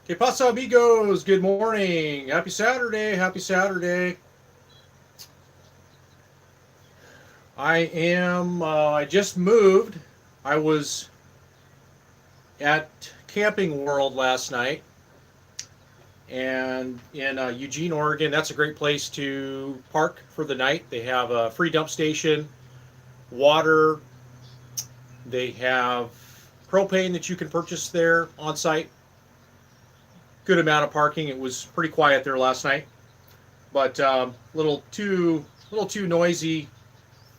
Que pasa, amigos? Good morning. Happy Saturday. Happy Saturday. I just moved. I was at Camping World last night and in Eugene, Oregon. That's a great place to park for the night. They have a free dump station, water. They have propane that you can purchase there on site. Good amount of parking. It was pretty quiet there last night, but little too noisy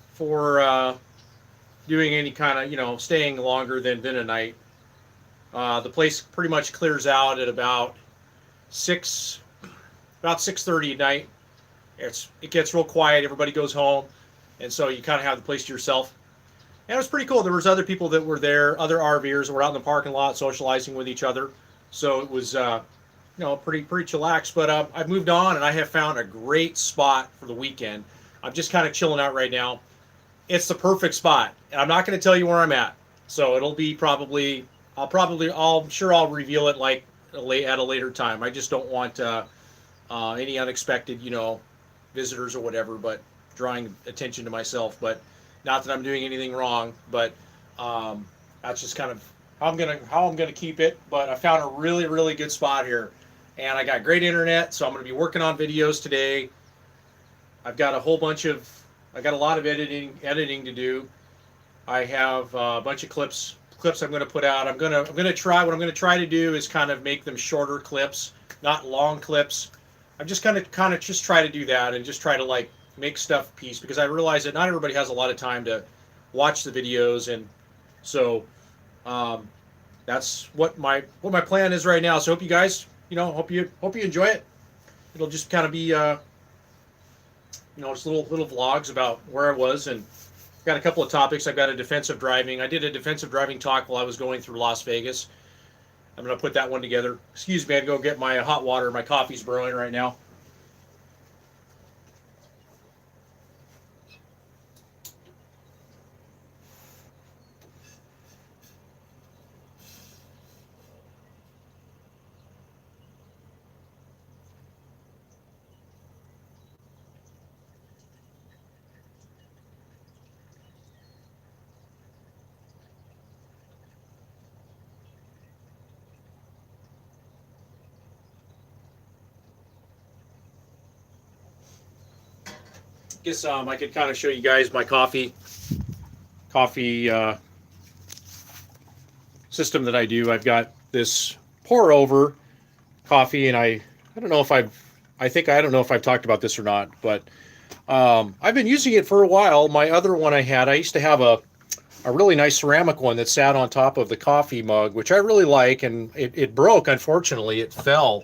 for doing any kind of staying longer than a night. The place pretty much clears out at six about 6:30 at night. It gets real quiet. Everybody goes home, and so you kind of have the place to yourself. And it was pretty cool. There was other people that were there, other RVers that were out in the parking lot socializing with each other. So it was pretty chillaxed. But I've moved on, and I have found a great spot for the weekend. I'm just kind of chilling out right now. It's the perfect spot, and I'm not going to tell you where I'm at. So it'll be I'm sure I'll reveal it like at a later time. I just don't want any unexpected, visitors or whatever, but drawing attention to myself. But not that I'm doing anything wrong, but that's just kind of how I'm gonna keep it. But I found a really, really good spot here, and I got great internet, so I'm gonna be working on videos today. I got a lot of editing to do. I have a bunch of clips I'm going to put out. I'm going to try to do is kind of make them shorter clips, not long clips. I'm just kind of just try to do that and just try to like make stuff piece, because I realize that not everybody has a lot of time to watch the videos, and so that's what my plan is right now. So hope you guys, hope you enjoy it. It'll just kind of be just little vlogs about where I was, and got a couple of topics. I've got a defensive driving. I did a defensive driving talk while I was going through Las Vegas. I'm going to put that one together. Excuse me, I had to go get my hot water. My coffee's brewing right now. Guess I could kind of show you guys my coffee system that I do. I've got this pour over coffee, and I don't know if I don't know if I've talked about this or not, but I've been using it for a while. My other one I used to have a really nice ceramic one that sat on top of the coffee mug, which I really like, and it broke. Unfortunately, it fell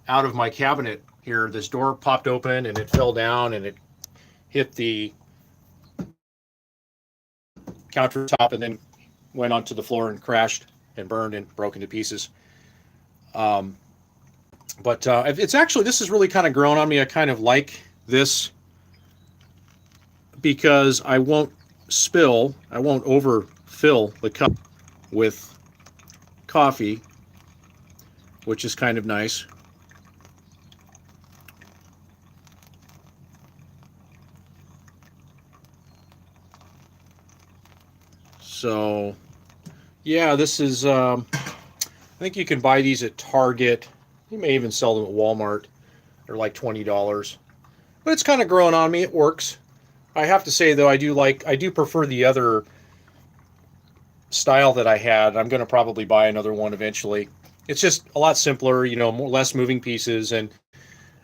out of my cabinet here. This door popped open and it fell down, and it hit the countertop and then went onto the floor and crashed and burned and broke into pieces. But this has really kind of grown on me. I kind of like this because I won't overfill the cup with coffee, which is kind of nice. So, yeah, this is, I think you can buy these at Target. You may even sell them at Walmart. They're like $20. But it's kind of growing on me. It works. I have to say, though, I do prefer the other style that I had. I'm going to probably buy another one eventually. It's just a lot simpler, less moving pieces. And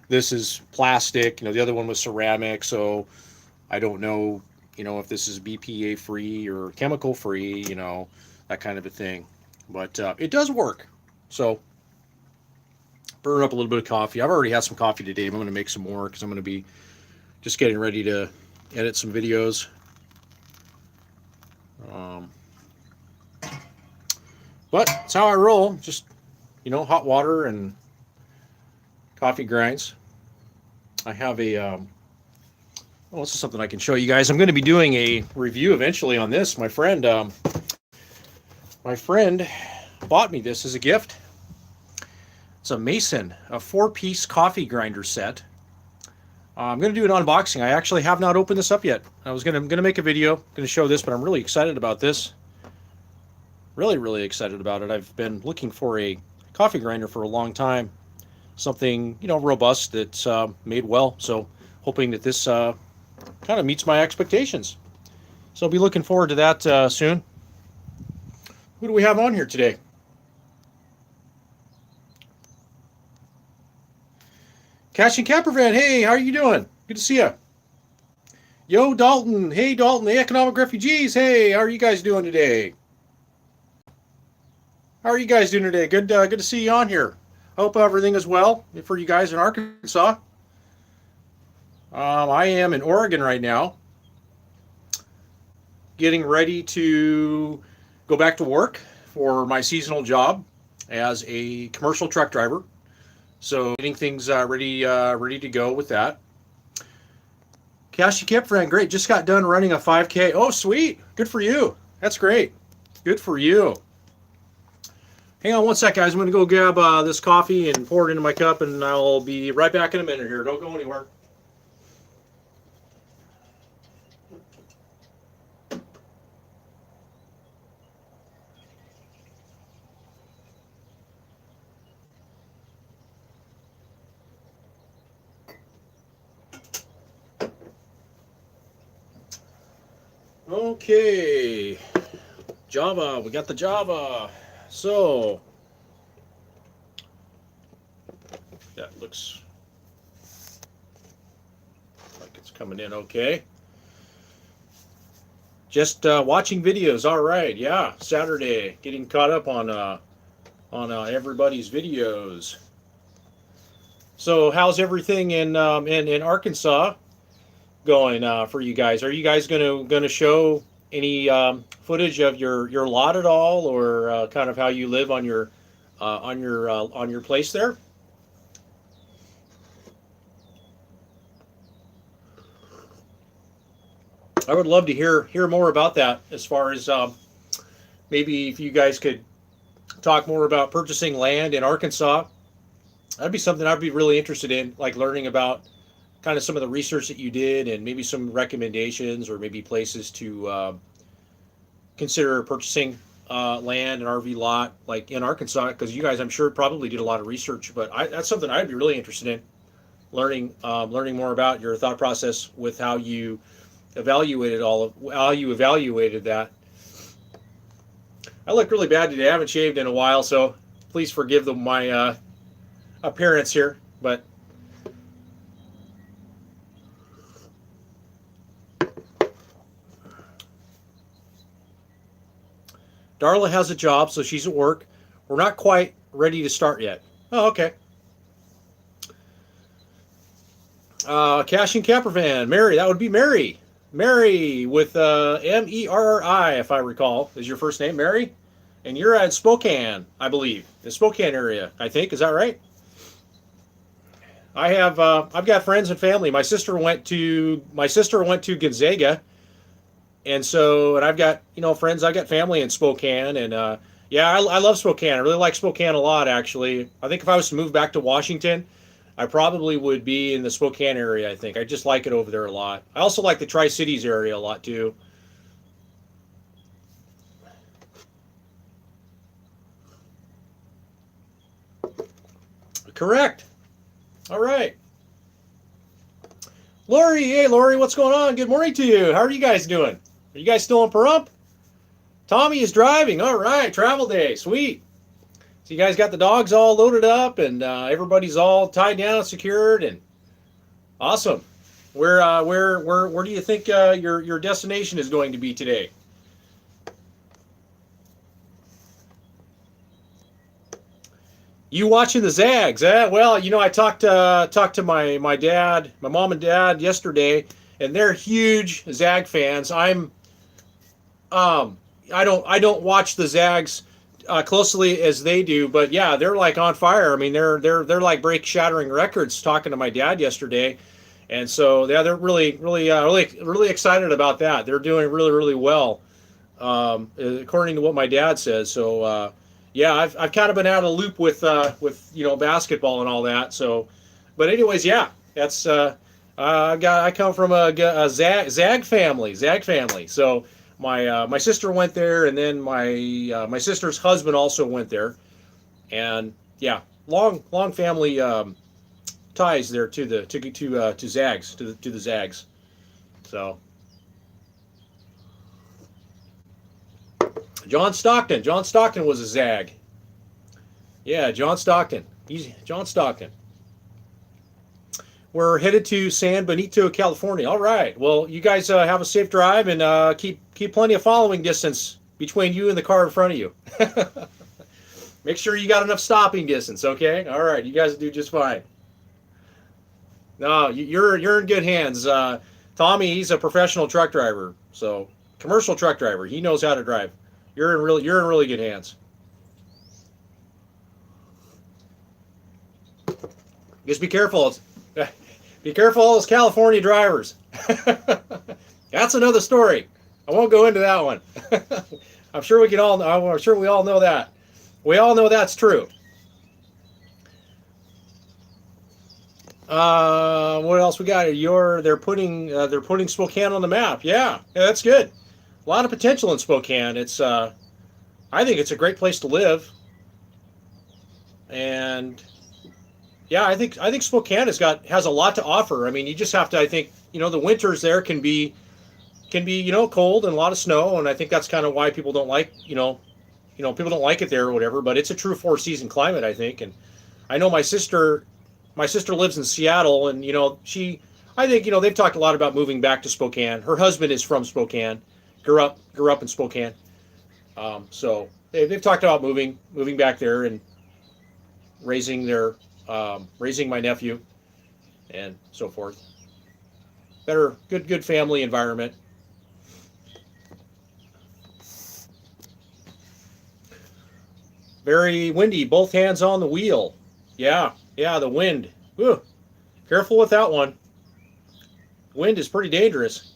this is plastic. The other one was ceramic, so I don't know if this is BPA free or chemical free, that kind of a thing. But it does work. So burn up a little bit of coffee. I've already had some coffee today. I'm going to make some more because I'm going to be just getting ready to edit some videos. But it's how I roll. Just, hot water and coffee grinds. I have this is something I can show you guys. I'm going to be doing a review eventually on this. My friend bought me this as a gift. It's a Mason, a 4-piece coffee grinder set. I'm going to do an unboxing. I actually have not opened this up yet. I'm going to make a video, going to show this, but I'm really excited about this. Really excited about it. I've been looking for a coffee grinder for a long time. Something, robust that's made well. So hoping that this kind of meets my expectations. So I'll be looking forward to that soon. Who do we have on here today? Cash and Campervan, hey, how are you doing? Good to see you. Yo, Dalton, hey, Dalton, the Economic Refugees, hey, how are you guys doing today? How are you guys doing today? Good to see you on here. Hope everything is well for you guys in Arkansas. I am in Oregon right now, getting ready to go back to work for my seasonal job as a commercial truck driver. So getting things ready to go with that. Cashy Kip friend, great. Just got done running a 5K. Oh, sweet. Good for you. That's great. Good for you. Hang on one sec, guys. I'm going to go grab this coffee and pour it into my cup, and I'll be right back in a minute here. Don't go anywhere. Okay, Java, we got the Java. So, that looks like it's coming in okay. Just watching videos, all right, yeah, Saturday, getting caught up on everybody's videos. So, how's everything in Arkansas going for you guys? Are you guys gonna show any footage of your lot at all, or kind of how you live on your place there? I would love to hear more about that, as far as maybe if you guys could talk more about purchasing land in Arkansas. That'd be something I'd be really interested in, like learning about kind of some of the research that you did, and maybe some recommendations, or maybe places to consider purchasing land, an RV lot, like in Arkansas, because you guys, I'm sure, probably did a lot of research. But that's something I'd be really interested in learning more about your thought process with how you evaluated that. I look really bad today. I haven't shaved in a while, so please forgive my appearance here, but. Darla has a job, so she's at work. We're not quite ready to start yet. Oh, okay. Cash and Campervan. Mary, that would be Mary. Mary with M-E-R-R-I, if I recall, is your first name, Mary? And you're at Spokane, I believe. The Spokane area, I think. Is that right? I've got friends and family. My sister went to Gonzaga. And I've got, friends, I've got family in Spokane, and yeah, I love Spokane. I really like Spokane a lot, actually. I think if I was to move back to Washington, I probably would be in the Spokane area, I think. I just like it over there a lot. I also like the Tri-Cities area a lot, too. Correct. All right. Lori, hey, Lori, what's going on? Good morning to you. How are you guys doing? Are you guys still in Pahrump? Tommy is driving. All right, travel day, sweet. So you guys got the dogs all loaded up, and everybody's all tied down, secured, and awesome. Where do you think your destination is going to be today? You watching the Zags? Well, I talked to my dad, my mom and dad yesterday, and they're huge Zag fans. I don't watch the Zags closely as they do, but yeah, they're like on fire. I mean, they're like shattering records. Talking to my dad yesterday, and so yeah, they're really excited about that. They're doing really well, according to what my dad says. So Yeah, I've kind of been out of the loop with basketball and all that. So, but anyways, yeah, that's I come from a Zag family, Zag family. So my sister went there, and then my sister's husband also went there, and yeah, long family ties there to the to Zags to the Zags. So John Stockton was a Zag. Yeah, John Stockton. He's John Stockton. We're headed to San Benito, California. All right. Well, you guys have a safe drive, and keep plenty of following distance between you and the car in front of you. Make sure you got enough stopping distance. Okay. All right. You guys do just fine. No, you're in good hands. Tommy, he's a professional truck driver, so commercial truck driver. He knows how to drive. You're in really good hands. Just be careful. Be careful, all those California drivers. That's another story. I won't go into that one. I'm sure we can all. I'm sure we all know that. We all know that's true. What else we got? They're putting Spokane on the map. Yeah, that's good. A lot of potential in Spokane. I think it's a great place to live, and yeah, I think Spokane has a lot to offer. I mean, you just have to. I think the winters there can be cold and a lot of snow, and I think that's kind of why people don't like people don't like it there or whatever. But it's a true four-season climate, I think. And I know my sister lives in Seattle, and I think they've talked a lot about moving back to Spokane. Her husband is from Spokane, grew up in Spokane, so they've talked about moving back there and raising my nephew and so forth. Better, good family environment. Very windy, both hands on the wheel. Yeah, the wind. Whew. Careful with that one. Wind is pretty dangerous.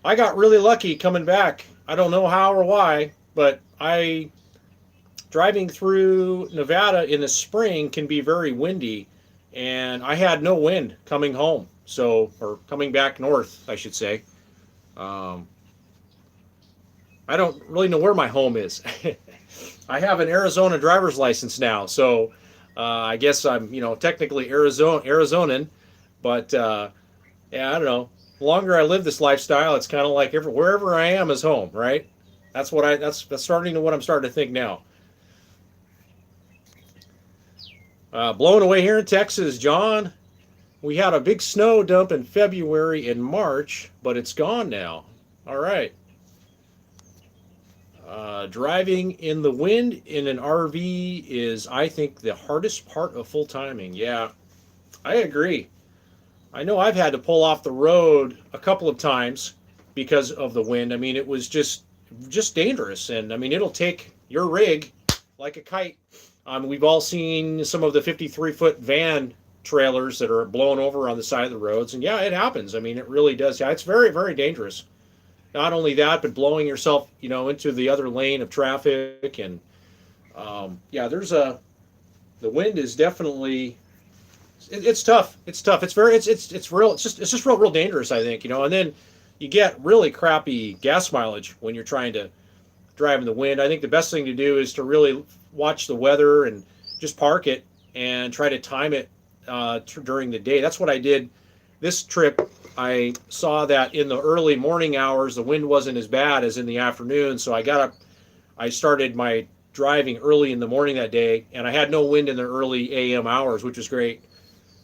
I got really lucky coming back. I don't know how or why, but driving through Nevada in the spring can be very windy, and I had no wind coming home. Or coming back north, I should say. Um, I don't really know where my home is. I have an Arizona driver's license now, so I guess I'm, technically Arizonan, but yeah, I don't know. The longer I live this lifestyle, it's kind of like wherever I am is home, right? That's starting to what I'm starting to think now. Blowing away here in Texas, John. We had a big snow dump in February and March, but it's gone now. All right. Driving in the wind in an RV is, I think, the hardest part of full timing. Yeah, I agree. I know I've had to pull off the road a couple of times because of the wind. I mean, it was just dangerous, and I mean, it'll take your rig like a kite. We've all seen some of the 53-foot van trailers that are blown over on the side of the roads, and yeah, it happens. I mean, it really does. Yeah, it's very, very dangerous. Not only that, but blowing yourself, into the other lane of traffic, and yeah, the wind is definitely, it's tough. It's tough. It's real. It's just real dangerous, I think. And then you get really crappy gas mileage when you're trying to drive in the wind. I think the best thing to do is to really watch the weather and just park it and try to time it during the day. That's what I did this trip. I saw that in the early morning hours, the wind wasn't as bad as in the afternoon. So I got up, I started my driving early in the morning that day, and I had no wind in the early AM hours, which was great.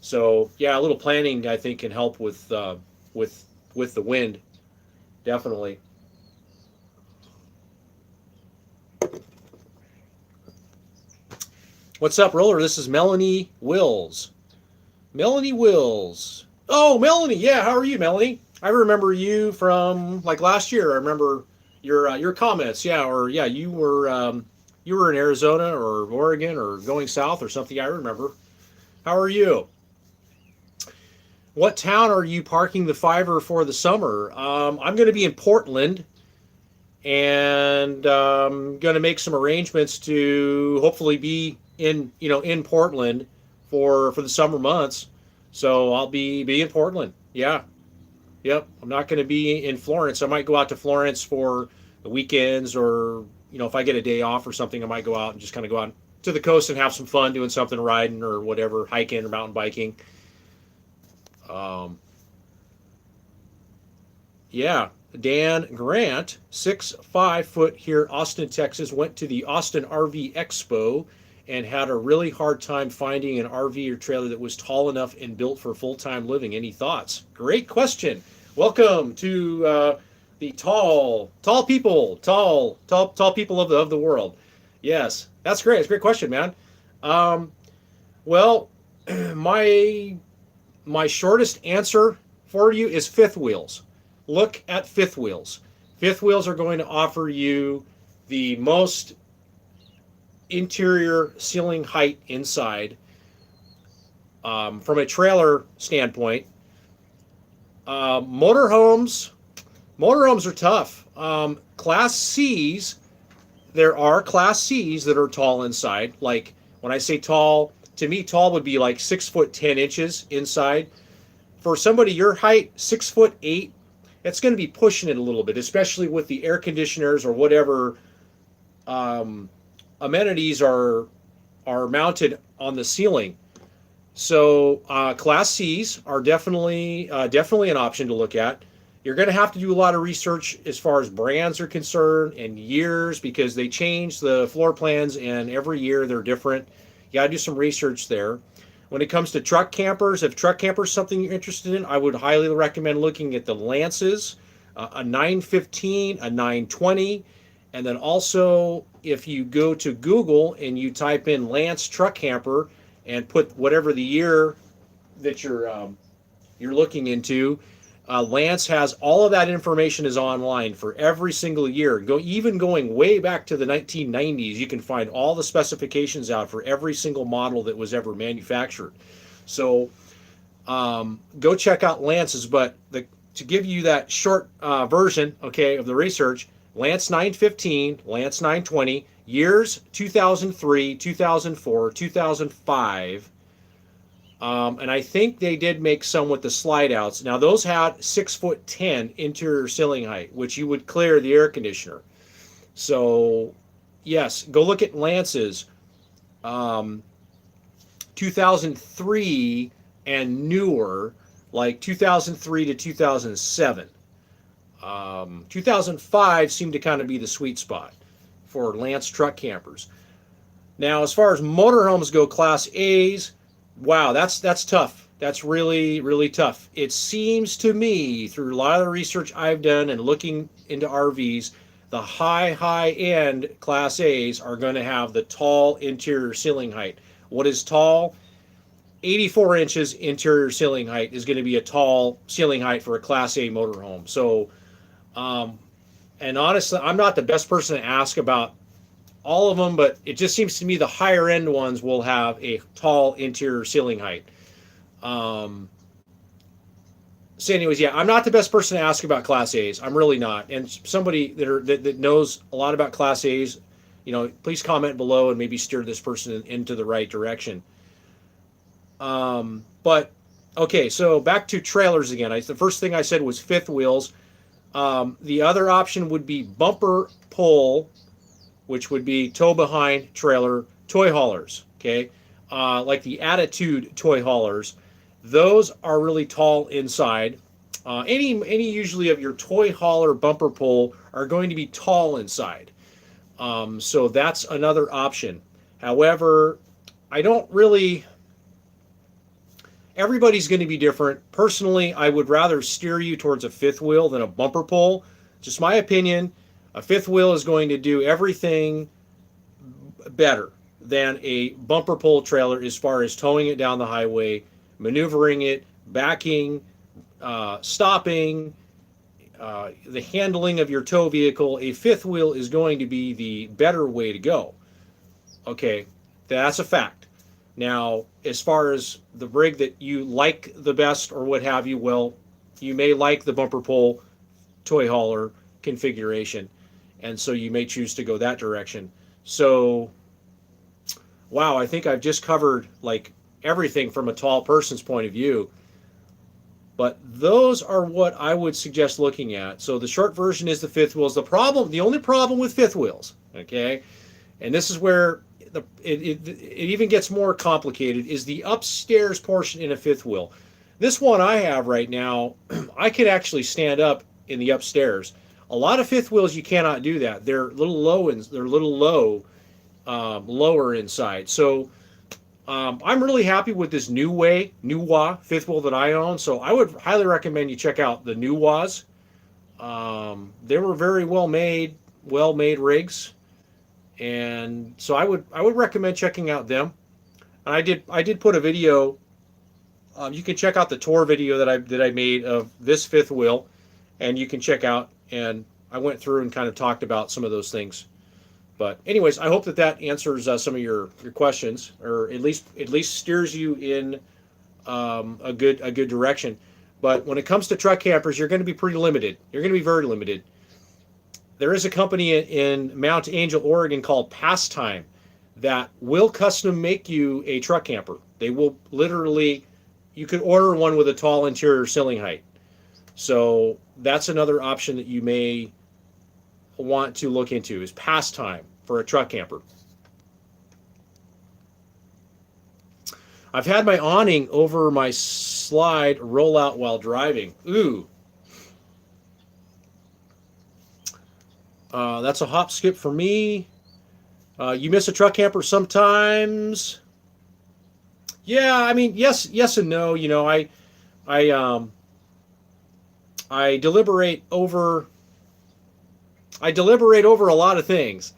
So yeah, a little planning, I think, can help with the wind, definitely. What's up, Roller? This is Melanie Wills. Melanie Wills. Oh, Melanie. Yeah, how are you, Melanie? I remember you from like last year. I remember your comments. Yeah, or yeah, you were in Arizona or Oregon or going south or something. I remember. How are you? What town are you parking the Fiverr for the summer? I'm going to be in Portland and going to make some arrangements to hopefully be in Portland for the summer months. So I'll be in Portland. Yeah, yep. I'm not going to be in Florence. I might go out to Florence for the weekends, or if I get a day off or something, I might go out and just kind of go out to the coast and have some fun doing something, riding or whatever, hiking or mountain biking. Um, yeah, Dan Grant, 6'5" here, Austin, Texas, went to the Austin RV Expo and had a really hard time finding an RV or trailer that was tall enough and built for full-time living. Any thoughts? Great question. Welcome to the tall people, tall people of the world. Yes, that's great. It's a great question, man. Um, well, my my shortest answer for you is fifth wheels. Look at fifth wheels. Fifth wheels are going to offer you the most interior ceiling height inside. From a trailer standpoint, motorhomes are tough. Class C's, there are Class C's that are tall inside. Like when I say tall, to me tall would be like 6'10" inside. For somebody your height, 6'8", it's going to be pushing it a little bit, especially with the air conditioners or whatever amenities are mounted on the ceiling. So Class C's are definitely an option to look at. You're going to have to do a lot of research as far as brands are concerned and years, because they change the floor plans and every year they're different. You got to do some research there. When it comes to truck campers, if truck campers is something you're interested in, I would highly recommend looking at the Lances, a 915, a 920, and then also if you go to Google and you type in Lance truck camper and put whatever the year that you're looking into, Lance has all of that information is online for every single year. Even going way back to the 1990s, you can find all the specifications out for every single model that was ever manufactured. So go check out Lance's. But to give you that short version, okay, of the research, Lance 915, Lance 920, years 2003, 2004, 2005. And I think they did make some with the slide outs. Now those had 6'10" interior ceiling height, which you would clear the air conditioner. So yes, go look at Lance's 2003 and newer, like 2003 to 2007. 2005 seemed to kind of be the sweet spot for Lance truck campers. Now, as far as motorhomes go, Class A's, wow, that's tough. That's really, really tough. It seems to me, through a lot of the research I've done and looking into RVs, the high end Class A's are going to have the tall interior ceiling height. What is tall? 84 inches interior ceiling height is going to be a tall ceiling height for a Class A motorhome. So, and honestly, I'm not the best person to ask about all of them, but it just seems to me the higher end ones will have a tall interior ceiling height. So anyways, yeah, I'm not the best person to ask about Class A's. I'm really not. And somebody that knows a lot about Class A's, please comment below and maybe steer this person into the right direction. But okay, so back to trailers again. The first thing I said was fifth wheels. The other option would be bumper pull, which would be tow behind trailer toy haulers. Okay, like the Attitude toy haulers. Those are really tall inside. Any usually of your toy hauler bumper pull are going to be tall inside. So that's another option. However, I don't really. Everybody's going to be different. Personally, I would rather steer you towards a fifth wheel than a bumper pull. Just my opinion. A fifth wheel is going to do everything better than a bumper pull trailer as far as towing it down the highway, maneuvering it, backing, stopping, the handling of your tow vehicle. A fifth wheel is going to be the better way to go. Okay, that's a fact. Now, as far as the rig that you like the best or what have you, well, you may like the bumper pull toy hauler configuration. and so you may choose to go that direction. So, wow, I think I've just covered like everything from a tall person's point of view. But those are what I would suggest looking at. So the short version is the fifth wheels. The only problem with fifth wheels, okay, and this is where it even gets more complicated, is the upstairs portion in a fifth wheel. This one I have right now, I could actually stand up in the upstairs. A lot of fifth wheels you cannot do that. They're a little low, lower inside. So I'm really happy with this Nuwa fifth wheel that I own. So I would highly recommend you check out the Nuwas. They were very well made rigs, and so I would recommend checking out them. And I did put a video. You can check out the tour video that I made of this fifth wheel, and you can check out. And I went through and kind of talked about some of those things. But anyways, I hope that answers some of your questions, or at least steers you in a good direction. But when it comes to truck campers, you're going to be pretty limited. You're going to be very limited. There is a company in Mount Angel, Oregon called Pastime that will custom make you a truck camper. They will literally, you could order one with a tall interior ceiling height. So that's another option that you may want to look into, is Pastime for a truck camper. I've had my awning over my slide roll out while driving. Ooh. That's a hop skip for me. You miss a truck camper sometimes. Yeah, I mean, yes and no. You know, I deliberate over a lot of things.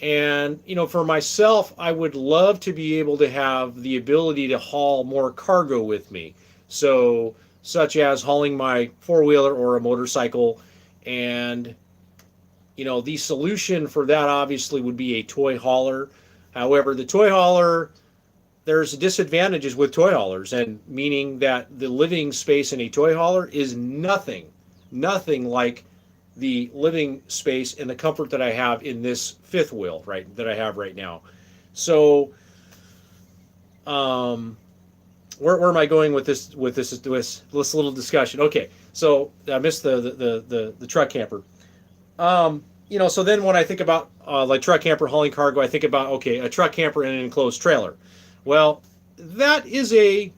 And, you know, for myself, I would love to be able to have the ability to haul more cargo with me. So, such as hauling my four-wheeler or a motorcycle. And, you know, the solution for that obviously would be a toy hauler. However, the toy hauler, there's disadvantages with toy haulers, and meaning that the living space in a toy hauler is nothing like the living space and the comfort that I have in this fifth wheel, right, that I have right now. So, where am I going with this little discussion? Okay, so I missed the truck camper. You know, so then when I think about like truck camper hauling cargo, I think about, okay, a truck camper in an enclosed trailer. Well, that is a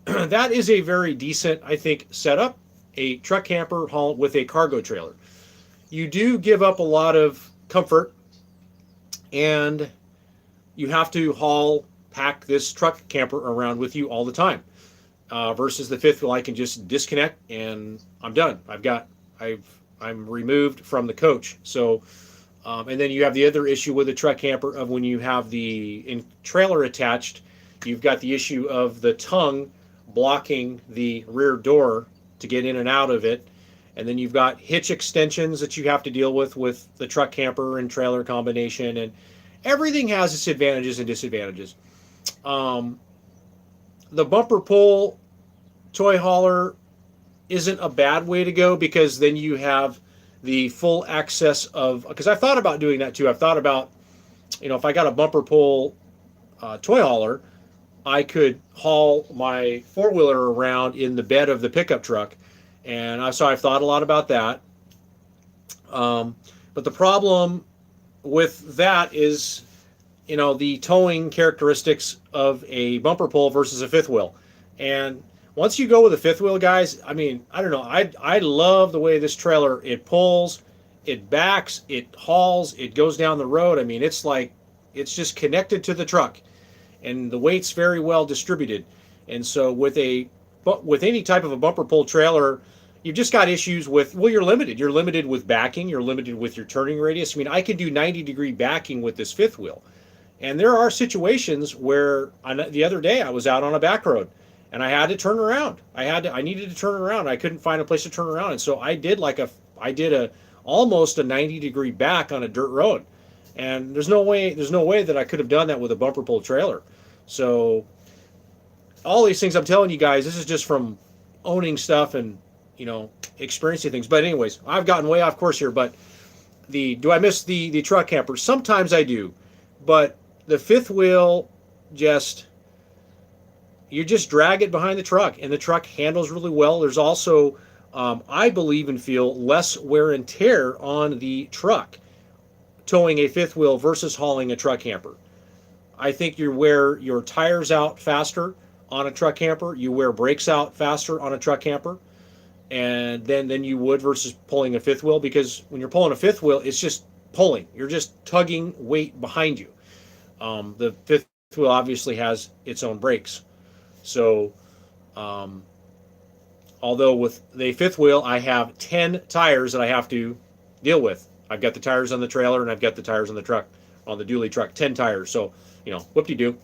very decent, I think, setup. A truck camper haul with a cargo trailer. You do give up a lot of comfort, and you have to pack this truck camper around with you all the time. Versus the fifth wheel, I can just disconnect and I'm done. I'm removed from the coach. So, and then you have the other issue with a truck camper of when you have the trailer attached, you've got the issue of the tongue blocking the rear door to get in and out of it. And then you've got hitch extensions that you have to deal with the truck camper and trailer combination, and everything has its advantages and disadvantages. The bumper pull toy hauler isn't a bad way to go, because then you have the full access of, because I've thought about doing that too. I've thought about, you know, if I got a bumper pull toy hauler, I could haul my four-wheeler around in the bed of the pickup truck. And so I've thought a lot about that. But the problem with that is, you know, the towing characteristics of a bumper pull versus a fifth wheel. And once you go with a fifth wheel, guys, I mean, I don't know. I love the way this trailer, it pulls, it backs, it hauls, it goes down the road. I mean, it's like, it's just connected to the truck. And the weight's very well distributed. And so with any type of a bumper pull trailer, you've just got issues with, well, you're limited. You're limited with backing. You're limited with your turning radius. I mean, I can do 90-degree backing with this fifth wheel. And there are situations where the other day I was out on a back road and I had to turn around. I needed to turn around. I couldn't find a place to turn around. And so I did almost a 90-degree back on a dirt road. And there's no way that I could have done that with a bumper pull trailer. So all these things I'm telling you guys, this is just from owning stuff and, you know, experiencing things. But anyways, I've gotten way off course here. But do I miss the truck camper? Sometimes I do, but the fifth wheel just you just drag it behind the truck, and the truck handles really well. There's also I believe and feel less wear and tear on the truck towing a fifth wheel versus hauling a truck camper. I think you wear your tires out faster on a truck camper. You wear brakes out faster on a truck camper, and then you would versus pulling a fifth wheel, because when you're pulling a fifth wheel, it's just pulling. You're just tugging weight behind you. The fifth wheel obviously has its own brakes. So, although with the fifth wheel, I have 10 tires that I have to deal with. I've got the tires on the trailer and I've got the tires on the truck, on the dually truck, 10 tires. So, whoop-de-doo.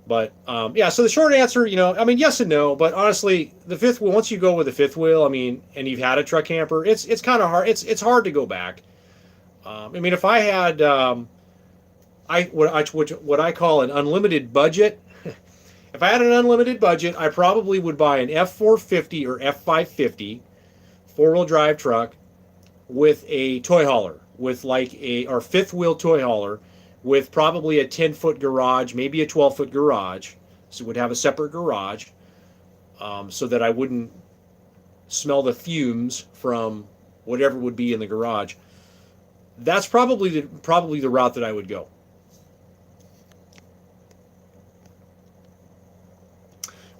But, yeah, so the short answer, I mean, yes and no, but honestly, the fifth wheel, once you go with the fifth wheel, I mean, and you've had a truck camper, it's kind of hard. It's hard to go back. I mean, if I had, what I call an unlimited budget, if I had an unlimited budget, I probably would buy an F450 or F550 four-wheel drive truck with a toy hauler, with or fifth wheel toy hauler, with probably a 10-foot garage, maybe a 12-foot garage. So it would have a separate garage, so that I wouldn't smell the fumes from whatever would be in the garage. That's probably the route that I would go.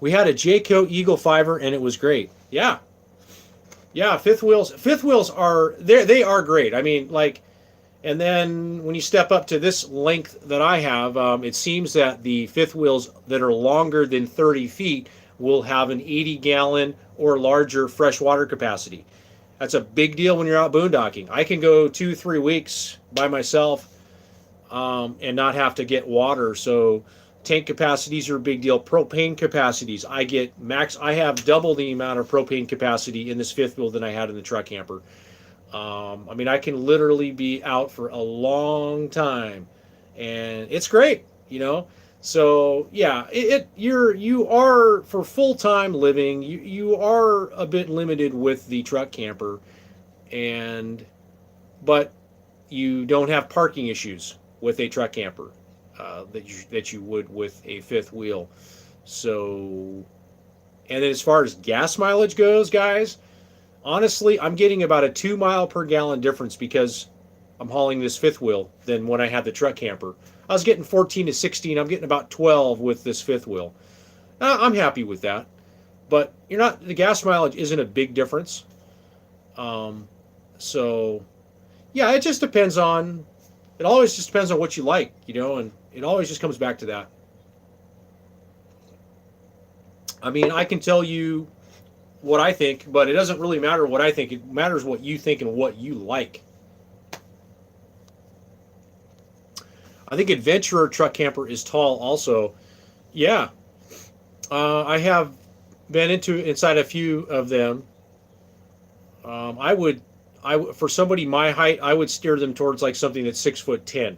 We had a Jayco Eagle Fiver and it was great. Yeah. Yeah, fifth wheels are they are great. I mean, and then when you step up to this length that I have, it seems that the fifth wheels that are longer than 30 feet will have an 80-gallon or larger freshwater capacity. That's a big deal when you're out boondocking. I can go 2-3 weeks by myself and not have to get water. So tank capacities are a big deal. Propane capacities, I have double the amount of propane capacity in this fifth wheel than I had in the truck camper. I mean, I can literally be out for a long time, and it's great, So yeah, you are, for full-time living, you are a bit limited with the truck camper, but you don't have parking issues with a truck camper. That you would with a fifth wheel. So, and then as far as gas mileage goes, guys, honestly, I'm getting about a 2 mile per gallon difference because I'm hauling this fifth wheel than when I had the truck camper. I was getting 14 to 16. I'm getting about 12 with this fifth wheel. I'm happy with that, but the gas mileage isn't a big difference. So yeah, it always just depends on what you like, and it always just comes back to that. I mean, I can tell you what I think, but it doesn't really matter what I think. It matters what you think and what you like. I think Adventurer truck camper is tall also. Yeah. I have been inside a few of them. For somebody my height, I would steer them towards something that's 6'10",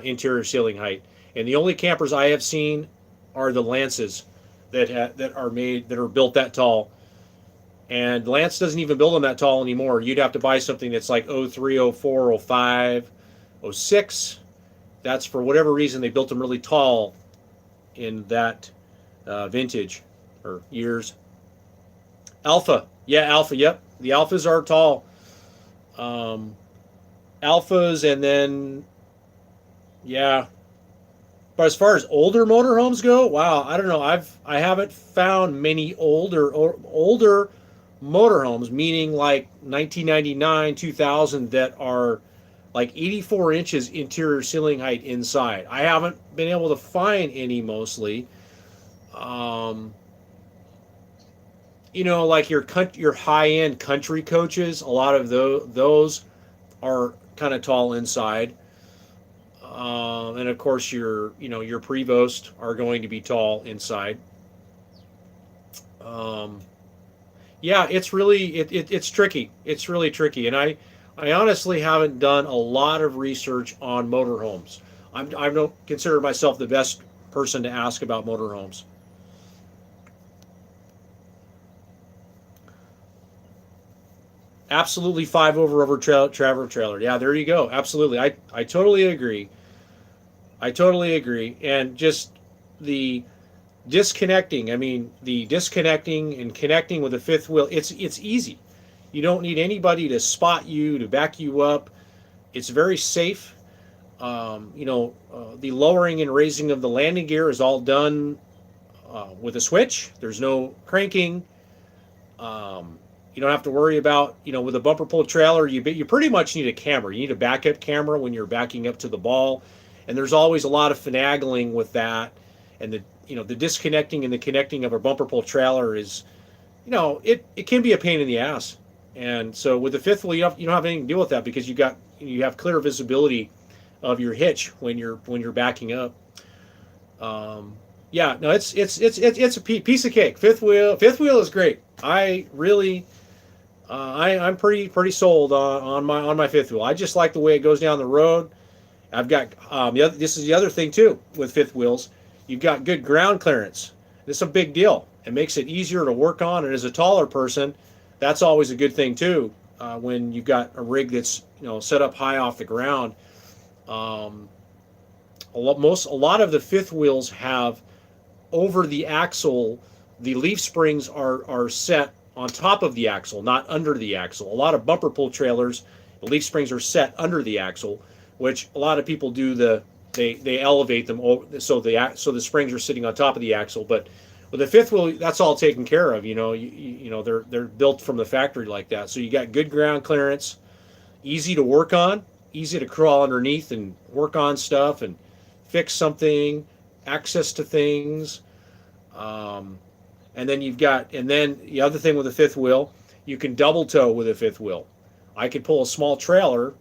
interior ceiling height. And the only campers I have seen are the Lances that are built that tall. And Lance doesn't even build them that tall anymore. You'd have to buy something that's like 03, 04, 05, 06. That's for whatever reason they built them really tall in that vintage or years. Alpha. Yeah, Alpha. Yep. The Alphas are tall. Alphas, and then yeah. But as far as older motorhomes go, wow, I don't know. I haven't found many older motorhomes, meaning 1999, 2000, that are 84 inches interior ceiling height inside. I haven't been able to find any mostly. Your high-end country coaches, a lot of those are kind of tall inside. And of course your Prevost are going to be tall inside. Yeah, it's really it's tricky. It's really tricky, and I honestly haven't done a lot of research on motorhomes. I don't consider myself the best person to ask about motorhomes. Absolutely 5 over travel trailer. Yeah, there you go. Absolutely. I totally agree. I totally agree. And just the disconnecting, I mean, the disconnecting and connecting with the fifth wheel, it's easy. You don't need anybody to spot you, to back you up. It's very safe. The lowering and raising of the landing gear is all done with a switch. There's no cranking. You don't have to worry about, with a bumper pull trailer, you pretty much need a camera. You need a backup camera when you're backing up to the ball, and there's always a lot of finagling with that, and the disconnecting and the connecting of a bumper pull trailer is, it can be a pain in the ass. And so with the fifth wheel, you don't have anything to deal with that because you have clear visibility of your hitch when you're backing up. Yeah, no, it's a piece of cake. Fifth wheel is great. I really, I'm pretty sold on my fifth wheel. I just like the way it goes down the road. I've got this is the other thing too with fifth wheels. You've got good ground clearance. This is a big deal. It makes it easier to work on, and as a taller person, that's always a good thing too. When you've got a rig that's set up high off the ground, a lot of the fifth wheels have over the axle. The leaf springs are set on top of the axle, not under the axle. A lot of bumper pull trailers, the leaf springs are set under the axle, which a lot of people do. They elevate them so the springs are sitting on top of the axle. But with the fifth wheel, that's all taken care of. They're built from the factory like that. So you got good ground clearance, easy to work on, easy to crawl underneath and work on stuff and fix something, access to things. And then the other thing with the fifth wheel, you can double tow with a fifth wheel. I could pull a small trailer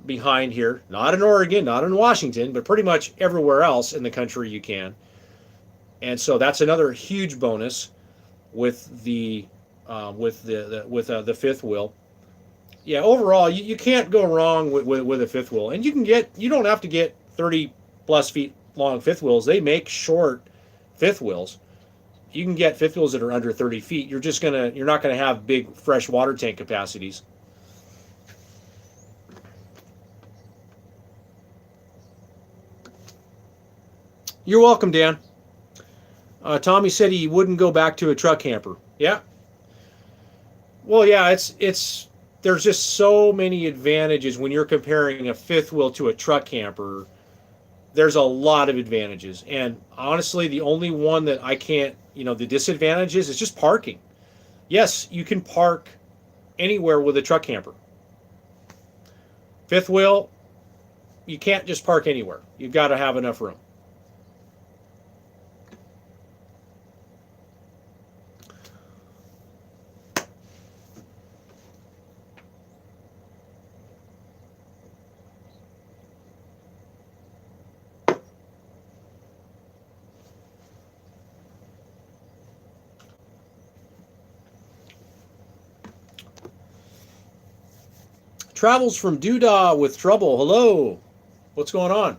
behind here, not in Oregon, not in Washington, but pretty much everywhere else in the country you can. And so that's another huge bonus with the fifth wheel. Yeah, overall you can't go wrong with a fifth wheel, and you don't have to get 30 plus feet long fifth wheels. They make short fifth wheels. You can get fifth wheels that are under 30 feet. You're not gonna have big fresh water tank capacities. You're welcome, Dan. Tommy said he wouldn't go back to a truck camper. Yeah. Well, yeah, it's there's just so many advantages when you're comparing a fifth wheel to a truck camper. There's a lot of advantages, and honestly, the only one that I can't, the disadvantages is just parking. Yes, you can park anywhere with a truck camper. Fifth wheel, you can't just park anywhere. You've got to have enough room. Travels from Doodah with trouble. Hello. What's going on?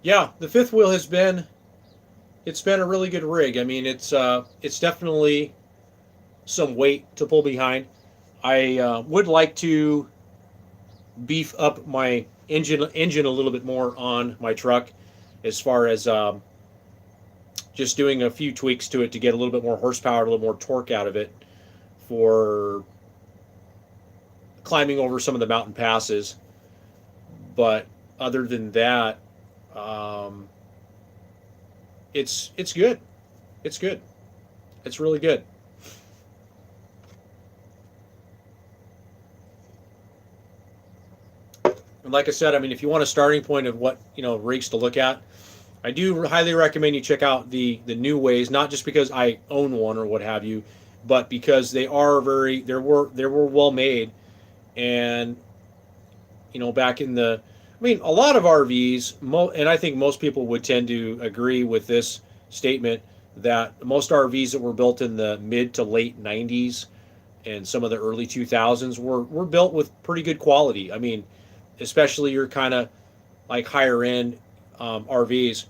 Yeah, the fifth wheel it's been a really good rig. I mean, it's definitely some weight to pull behind. I would like to beef up my engine a little bit more on my truck, as far as just doing a few tweaks to it to get a little bit more horsepower, a little more torque out of it for climbing over some of the mountain passes. But other than that, it's good. It's good. It's really good. And like I said, I mean, if you want a starting point of what rigs to look at, I do highly recommend you check out the new ways. Not just because I own one or what have you, but because they were well made. And back in the, I mean, a lot of RVs, and I think most people would tend to agree with this statement, that most RVs that were built in the mid to late 90s and some of the early 2000s were built with pretty good quality. I mean, especially your kind of like higher end RVs.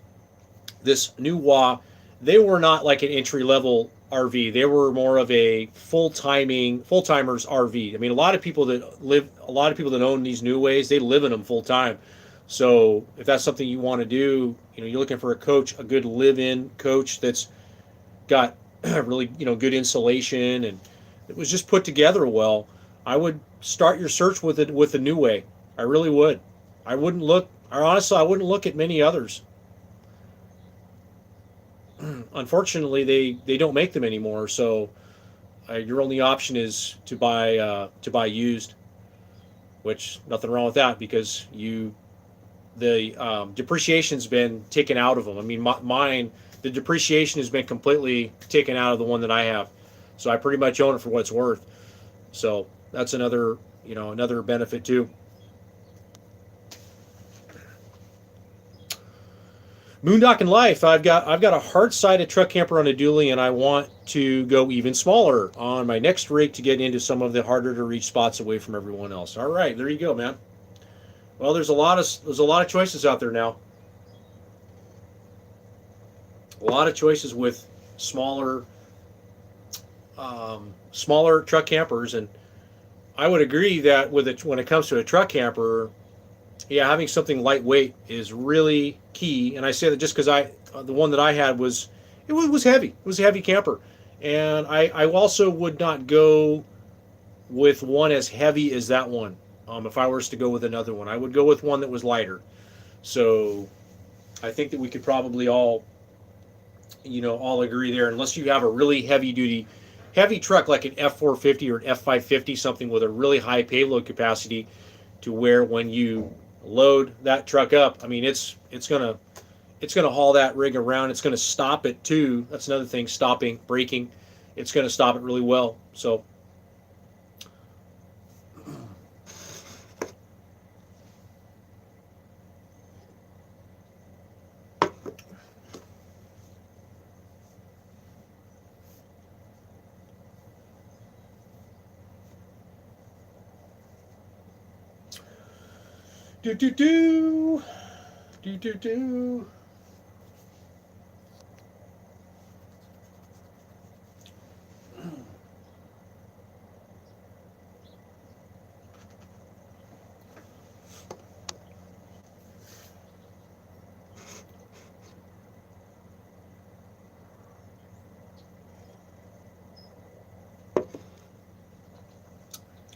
This new WA, they were not like an entry level RV. They were more of a full timers RV. I mean, a lot of people that own these new ways, they live in them full time. So if that's something you want to do, you're looking for a coach, a good live-in coach that's got really, good insulation and it was just put together well. I would start your search with it with the new way. I really would. I wouldn't look at many others. Unfortunately, they don't make them anymore. So your only option is to buy used, which nothing wrong with that because the depreciation's been taken out of them. I mean, mine, the depreciation has been completely taken out of the one that I have, so I pretty much own it for what it's worth. So that's another benefit too. Moondocking life. I've got a hard-sided truck camper on a dually, and I want to go even smaller on my next rig to get into some of the harder to reach spots away from everyone else. All right, there you go, man. Well, there's a lot of choices out there now. A lot of choices with smaller smaller truck campers, and I would agree that when it comes to a truck camper, yeah, having something lightweight is really key. And I say that just because the one that I had was heavy. It was a heavy camper, and I also would not go with one as heavy as that one. If I was to go with another one, I would go with one that was lighter. So I think that we could probably all agree there. Unless you have a really heavy truck like an F450 or an F550, something with a really high payload capacity, to where when you load that truck up, I mean it's gonna haul that rig around. It's gonna stop it too. That's another thing. Stopping, braking, it's gonna stop it really well. So. Do do do do do do.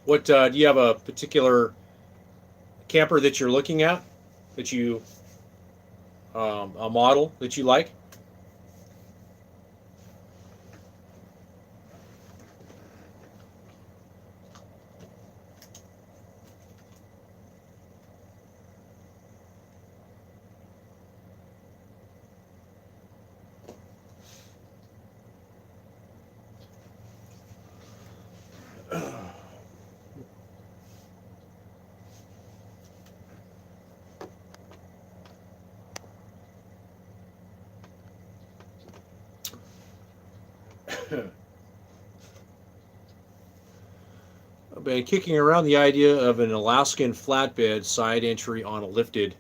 What do you have a particular camper that you're looking at that you a model that you like? I've been kicking around the idea of an Alaskan flatbed side entry on a lifted.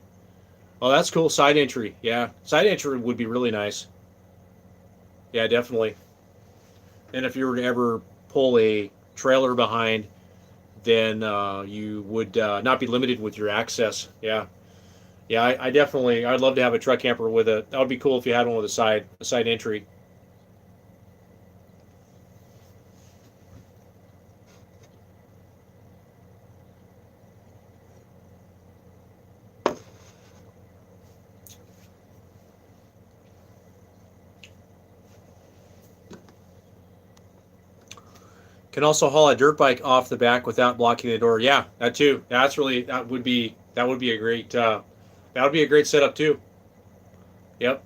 Oh, that's cool. Side entry. Yeah. Side entry would be really nice. Yeah, definitely. And if you were to ever pull a trailer behind, then you would not be limited with your access. Yeah. Yeah, I'd love to have a truck camper that would be cool if you had one with a side entry. Can also haul a dirt bike off the back without blocking the door. Yeah, that too. That would be a great setup too. Yep,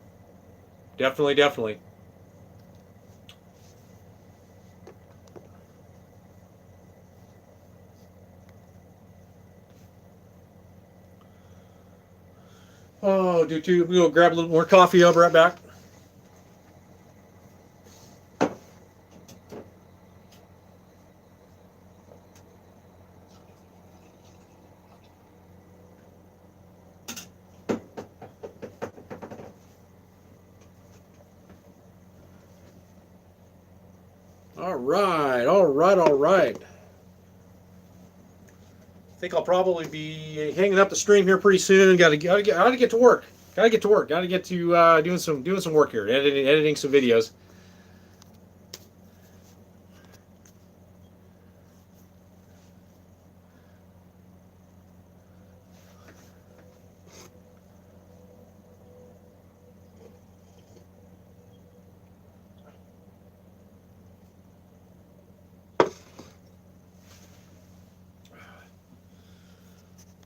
definitely, definitely. Oh, do too. We'll grab a little more coffee. I'll be right back. All right, all right, all right. I think I'll probably be hanging up the stream here pretty soon. Gotta get to work. Gotta get to work. Gotta get to doing some work here, editing some videos.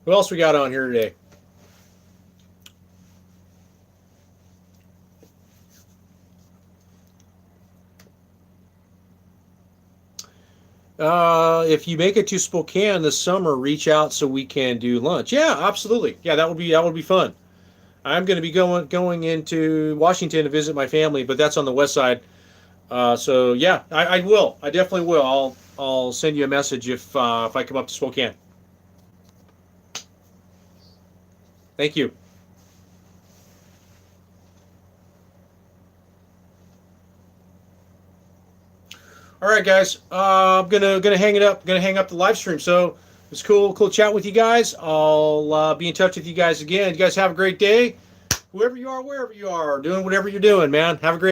What else we got on here today? If you make it to Spokane this summer, reach out so we can do lunch. Yeah, absolutely. Yeah, that would be fun. I'm going to be going into Washington to visit my family, but that's on the west side. So yeah, I will. I definitely will. I'll send you a message if I come up to Spokane. Thank you. All right, guys. I'm gonna hang it up. Gonna hang up the live stream. So it's cool chat with you guys. I'll be in touch with you guys again. You guys have a great day. Whoever you are, wherever you are, doing whatever you're doing, man. Have a great